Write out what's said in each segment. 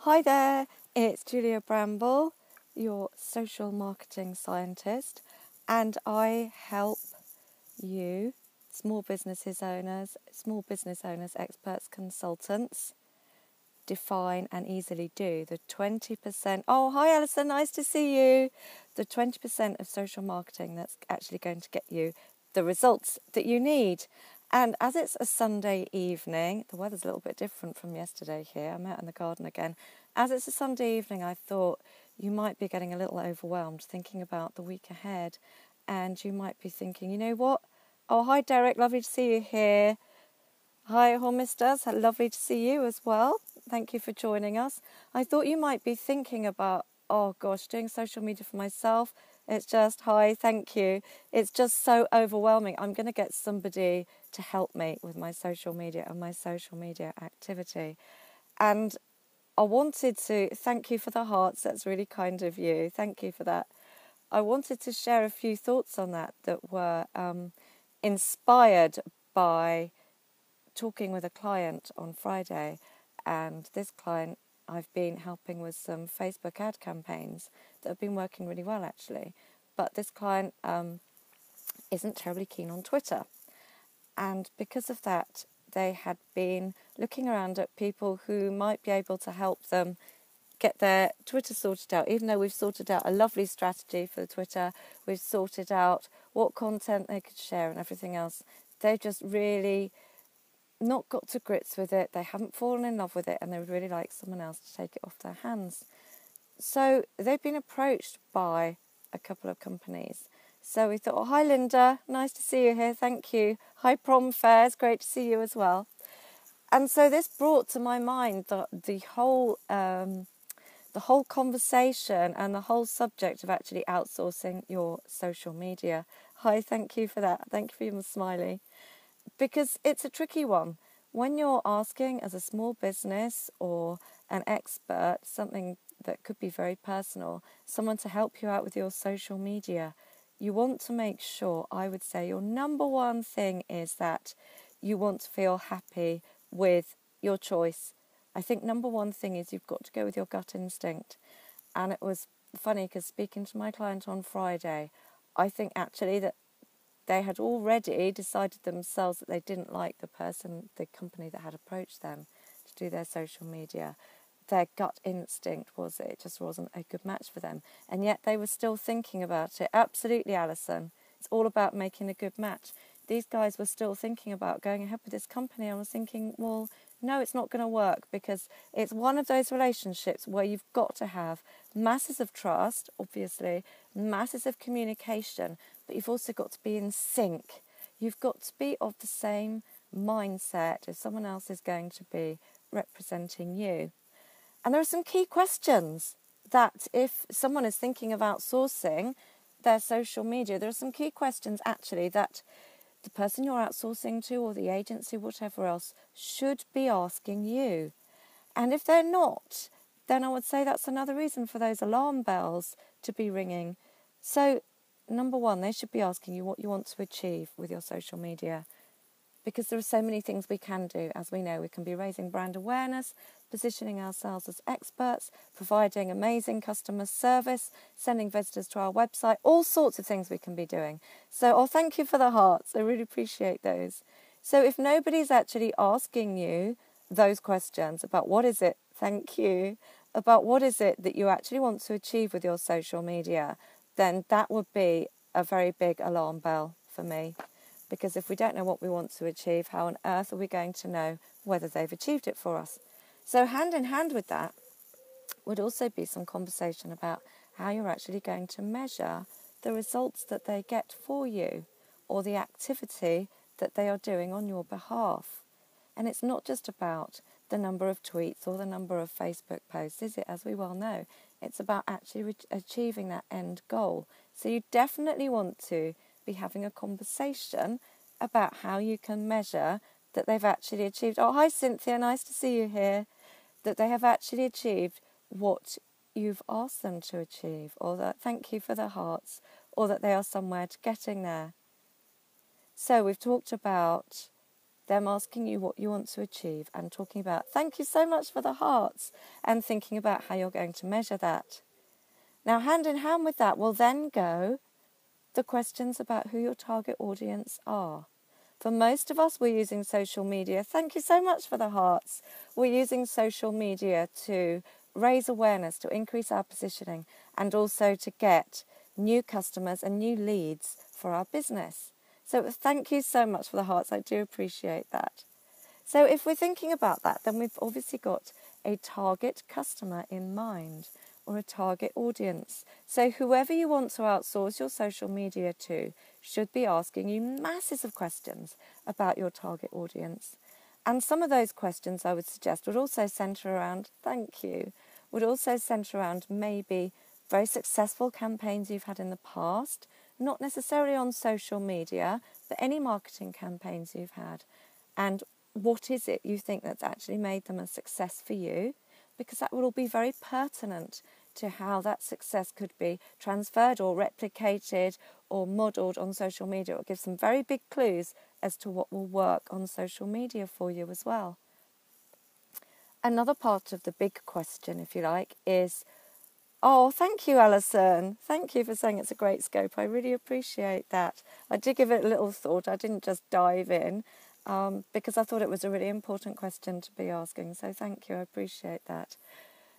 Hi there, it's Julia Bramble, your social marketing scientist, and I help you, small business owners, experts, consultants, define and easily do the 20%. Oh, hi Alison, nice to see you. The 20% of social marketing that's actually going to get you the results that you need. And as it's a Sunday evening, the weather's a little bit different from yesterday here. I'm out in the garden again. As it's a Sunday evening, I thought you might be getting a little overwhelmed thinking about the week ahead. And you might be thinking, you know what? Oh, hi Derek, lovely to see you here. Hi Hormisters, lovely to see you as well. Thank you for joining us. I thought you might be thinking about, oh gosh, doing social media for myself. It's just, hi, thank you. It's just so overwhelming. I'm going to get somebody to help me with my social media and my social media activity. And I wanted to thank you for the hearts. That's really kind of you. Thank you for that. I wanted to share a few thoughts on that were inspired by talking with a client on Friday, and this client I've been helping with some Facebook ad campaigns that have been working really well actually, but this client isn't terribly keen on Twitter, and because of that they had been looking around at people who might be able to help them get their Twitter sorted out. Even though we've sorted out a lovely strategy for the Twitter, we've sorted out what content they could share and everything else, they've just really not got to grips with it. They haven't fallen in love with it, and they would really like someone else to take it off their hands. So they've been approached by a couple of companies. So we thought, oh, hi Linda, nice to see you here, thank you. Hi Prom Fairs, great to see you as well. And so this brought to my mind the whole conversation and the whole subject of actually outsourcing your social media. Hi, thank you for that. Thank you for your smiley. Because it's a tricky one. When you're asking as a small business or an expert, something that could be very personal, someone to help you out with your social media, you want to make sure, I would say, your number one thing is that you want to feel happy with your choice. I think number one thing is you've got to go with your gut instinct. And it was funny because speaking to my client on Friday, I think actually that they had already decided themselves that they didn't like the company that had approached them to do their social media. Their gut instinct was it just wasn't a good match for them. And yet they were still thinking about it. Absolutely, Alison. It's all about making a good match. These guys were still thinking about going ahead with this company. I was thinking, well, no, it's not going to work, because it's one of those relationships where you've got to have masses of trust, obviously, masses of communication, but you've also got to be in sync. You've got to be of the same mindset if someone else is going to be representing you. And there are some key questions that if someone is thinking of outsourcing their social media, there are some key questions actually that the person you're outsourcing to or the agency, whatever else, should be asking you. And if they're not, then I would say that's another reason for those alarm bells to be ringing. So, number one, they should be asking you what you want to achieve with your social media, because there are so many things we can do. As we know, we can be raising brand awareness, positioning ourselves as experts, providing amazing customer service, sending visitors to our website, all sorts of things we can be doing. So, thank you for the hearts. I really appreciate those. So if nobody's actually asking you those questions about what is it, thank you, about what is it that you actually want to achieve with your social media, then that would be a very big alarm bell for me. Because if we don't know what we want to achieve, how on earth are we going to know whether they've achieved it for us? So hand in hand with that would also be some conversation about how you're actually going to measure the results that they get for you, or the activity that they are doing on your behalf. And it's not just about the number of tweets or the number of Facebook posts, is it? As we well know, it's about actually achieving that end goal. So you definitely want to be having a conversation about how you can measure that they've actually achieved. Oh, hi Cynthia, nice to see you here. That they have actually achieved what you've asked them to achieve, or that thank you for the hearts, or that they are somewhere to getting there. So we've talked about them asking you what you want to achieve and talking about thank you so much for the hearts and thinking about how you're going to measure that. Now, hand in hand with that will then go the questions about who your target audience are. For most of us, we're using social media. Thank you so much for the hearts. We're using social media to raise awareness, to increase our positioning, and also to get new customers and new leads for our business. So thank you so much for the hearts. I do appreciate that. So if we're thinking about that, then we've obviously got a target customer in mind, or a target audience. So whoever you want to outsource your social media to should be asking you masses of questions about your target audience. And some of those questions, I would suggest, would also centre around thank you, would also centre around maybe very successful campaigns you've had in the past, not necessarily on social media, but any marketing campaigns you've had. And what is it you think that's actually made them a success for you? Because that will all be very pertinent to how that success could be transferred or replicated or modelled on social media. It will give some very big clues as to what will work on social media for you as well. Another part of the big question, if you like, is, oh, thank you, Alison. Thank you for saying it's a great scope. I really appreciate that. I did give it a little thought. I didn't just dive in because I thought it was a really important question to be asking. So thank you. I appreciate that.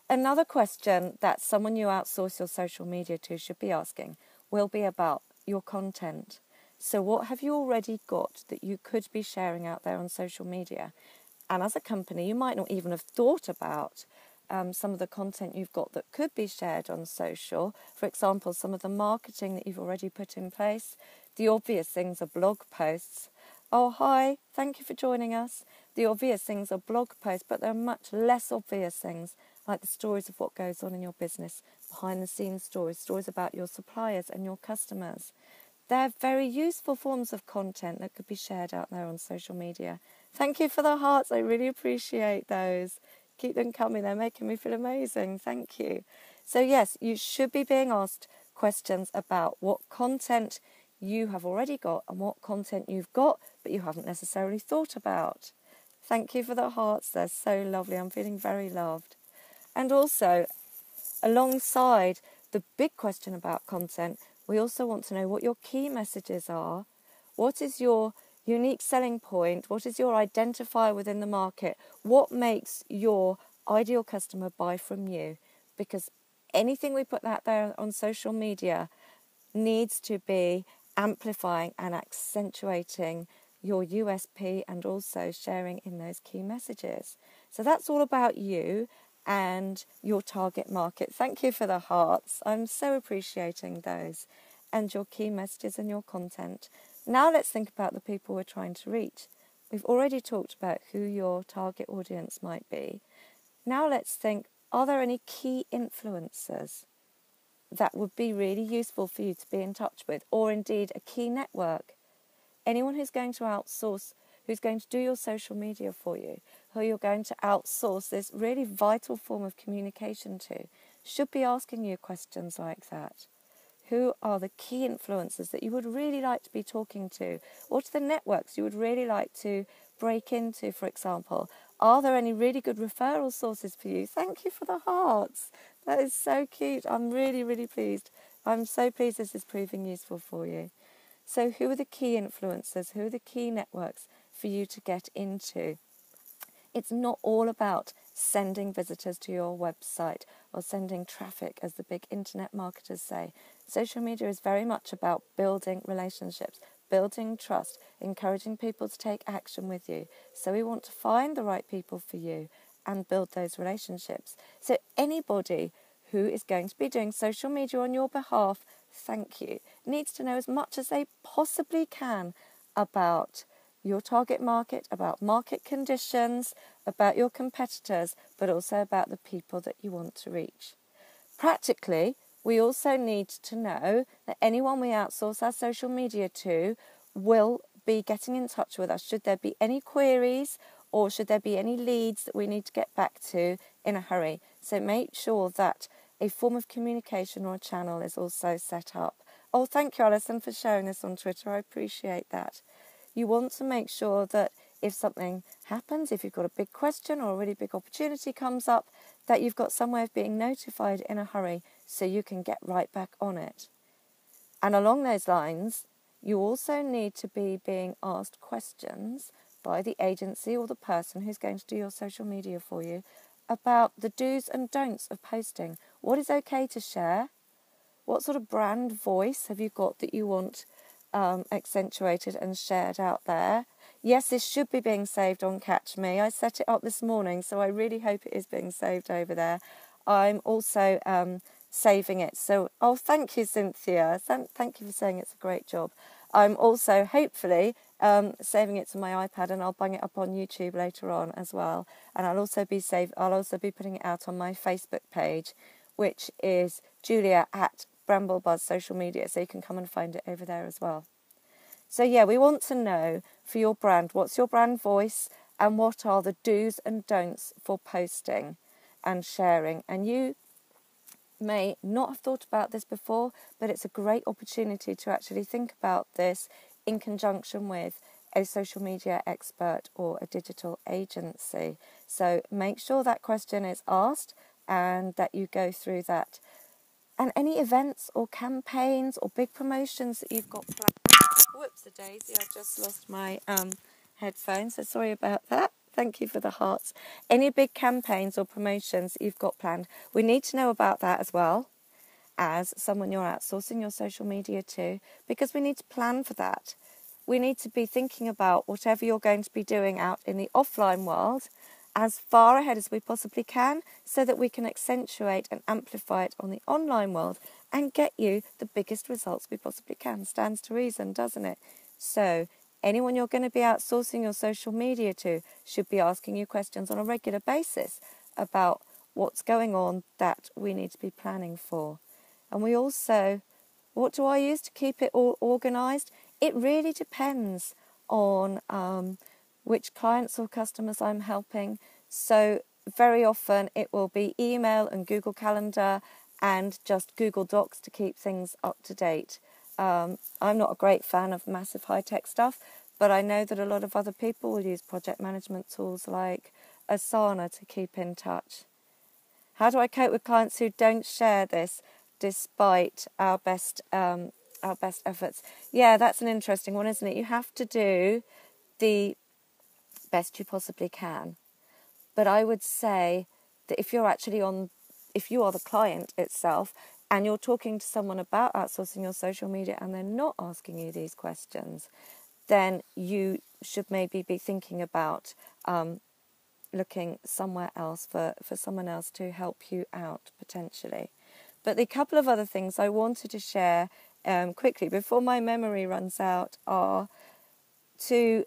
Another question that someone you outsource your social media to should be asking will be about your content. So what have you already got that you could be sharing out there on social media? And as a company, you might not even have thought about some of the content you've got that could be shared on social. For example, some of the marketing that you've already put in place. The obvious things are blog posts. Oh, hi, thank you for joining us. The obvious things are blog posts, but there are much less obvious things like the stories of what goes on in your business, behind the scenes stories about your suppliers and your customers. They're very useful forms of content that could be shared out there on social media. Thank you for the hearts. I really appreciate those. Keep them coming. They're making me feel amazing. Thank you. So yes, you should be being asked questions about what content you have already got and what content you've got but you haven't necessarily thought about. Thank you for the hearts. They're so lovely. I'm feeling very loved. And also, alongside the big question about content, we also want to know what your key messages are. What is your unique selling point? What is your identifier within the market? What makes your ideal customer buy from you? Because anything we put out there on social media needs to be amplifying and accentuating your USP and also sharing in those key messages. So that's all about you and your target market. Thank you for the hearts. I'm so appreciating those and your key messages and your content. Now let's think about the people we're trying to reach. We've already talked about who your target audience might be. Now let's think, are there any key influencers that would be really useful for you to be in touch with, or indeed a key network? Anyone who's going to outsource, who's going to do your social media for you, who you're going to outsource this really vital form of communication to, should be asking you questions like that. Who are the key influencers that you would really like to be talking to? What are the networks you would really like to break into, for example? Are there any really good referral sources for you? Thank you for the hearts. That is so cute. I'm really, really pleased. I'm so pleased this is proving useful for you. So who are the key influencers? Who are the key networks for you to get into? It's not all about sending visitors to your website or sending traffic, as the big internet marketers say. Social media is very much about building relationships, building trust, encouraging people to take action with you. So we want to find the right people for you and build those relationships. So anybody who is going to be doing social media on your behalf, thank you, needs to know as much as they possibly can about your target market, about market conditions, about your competitors, but also about the people that you want to reach. Practically, we also need to know that anyone we outsource our social media to will be getting in touch with us should there be any queries or should there be any leads that we need to get back to in a hurry. So make sure that a form of communication or a channel is also set up. Oh, thank you, Alison, for sharing this on Twitter. I appreciate that. You want to make sure that if something happens, if you've got a big question or a really big opportunity comes up, that you've got some way of being notified in a hurry so you can get right back on it. And along those lines, you also need to be being asked questions by the agency or the person who's going to do your social media for you about the do's and don'ts of posting. What is okay to share? What sort of brand voice have you got that you want accentuated and shared out there? Yes, this should be being saved on Catch Me. I set it up this morning, so I really hope it is being saved over there. I'm also saving it. So, thank you, Cynthia. Thank you for saying it's a great job. I'm also, hopefully, saving it to my iPad, and I'll bung it up on YouTube later on as well. And I'll also be putting it out on my Facebook page, which is Julia at Bramblebuzz Social Media, so you can come and find it over there as well. So yeah, we want to know for your brand, what's your brand voice and what are the do's and don'ts for posting and sharing. And you may not have thought about this before, but it's a great opportunity to actually think about this in conjunction with a social media expert or a digital agency. So make sure that question is asked and that you go through that. And any events or campaigns or big promotions that you've got planned. Whoops-a-daisy, I just lost my headphones, so sorry about that. Thank you for the hearts. Any big campaigns or promotions that you've got planned, we need to know about that as well as someone you're outsourcing your social media to, because we need to plan for that. We need to be thinking about whatever you're going to be doing out in the offline world as far ahead as we possibly can, so that we can accentuate and amplify it on the online world and get you the biggest results we possibly can. Stands to reason, doesn't it? So anyone you're going to be outsourcing your social media to should be asking you questions on a regular basis about what's going on that we need to be planning for. And we also, what do I use to keep it all organised? It really depends on which clients or customers I'm helping. So very often it will be email and Google Calendar and just Google Docs to keep things up to date. I'm not a great fan of massive high-tech stuff, but I know that a lot of other people will use project management tools like Asana to keep in touch. How do I cope with clients who don't share this despite our best efforts? Yeah, that's an interesting one, isn't it? You have to do the best you possibly can. But I would say that if you are the client itself and you're talking to someone about outsourcing your social media and they're not asking you these questions, then you should maybe be thinking about looking somewhere else for someone else to help you out potentially. But the couple of other things I wanted to share quickly before my memory runs out are to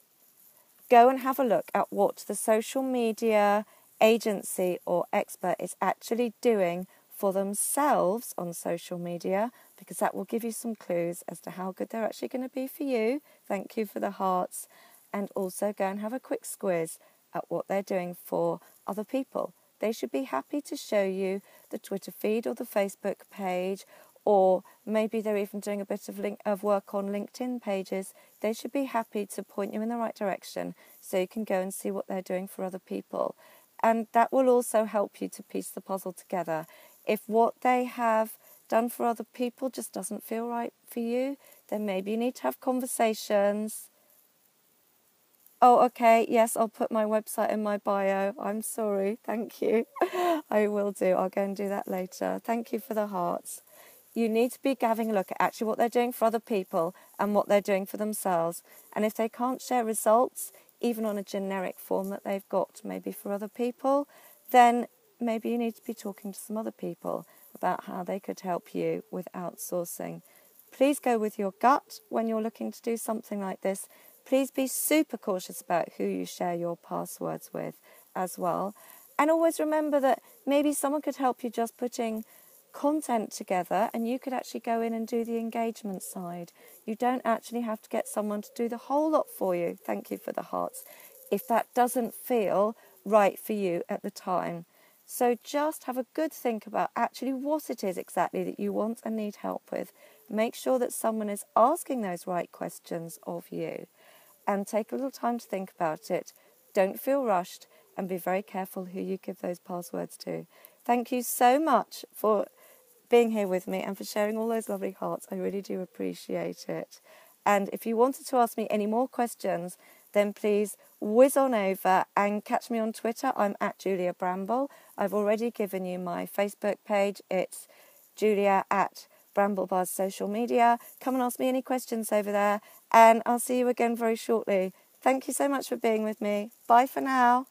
go and have a look at what the social media agency or expert is actually doing for themselves on social media, because that will give you some clues as to how good they're actually going to be for you. Thank you for the hearts. And also go and have a quick squiz at what they're doing for other people. They should be happy to show you the Twitter feed or the Facebook page, or maybe they're even doing a bit of work on LinkedIn pages. They should be happy to point you in the right direction so you can go and see what they're doing for other people. And that will also help you to piece the puzzle together. If what they have done for other people just doesn't feel right for you, then maybe you need to have conversations. Oh, okay, yes, I'll put my website in my bio. I'm sorry, thank you. I will do. I'll go and do that later. Thank you for the hearts. You need to be having a look at actually what they're doing for other people and what they're doing for themselves. And if they can't share results, even on a generic form that they've got maybe for other people, then maybe you need to be talking to some other people about how they could help you with outsourcing. Please go with your gut when you're looking to do something like this. Please be super cautious about who you share your passwords with as well. And always remember that maybe someone could help you just putting content together and you could actually go in and do the engagement side. You don't actually have to get someone to do the whole lot for you. Thank you for the hearts. If that doesn't feel right for you at the time. So just have a good think about actually what it is exactly that you want and need help with. Make sure that someone is asking those right questions of you. and take a little time to think about it. Don't feel rushed, and be very careful who you give those passwords to. Thank you so much for being here with me and for sharing all those lovely hearts. I really do appreciate it. And if you wanted to ask me any more questions, then please whiz on over and catch me on Twitter. I'm at Julia Bramble. I've already given you my Facebook page. It's Julia at Bramblebuzz Social Media. Come and ask me any questions over there, and I'll see you again very shortly. Thank you so much for being with me. Bye for now.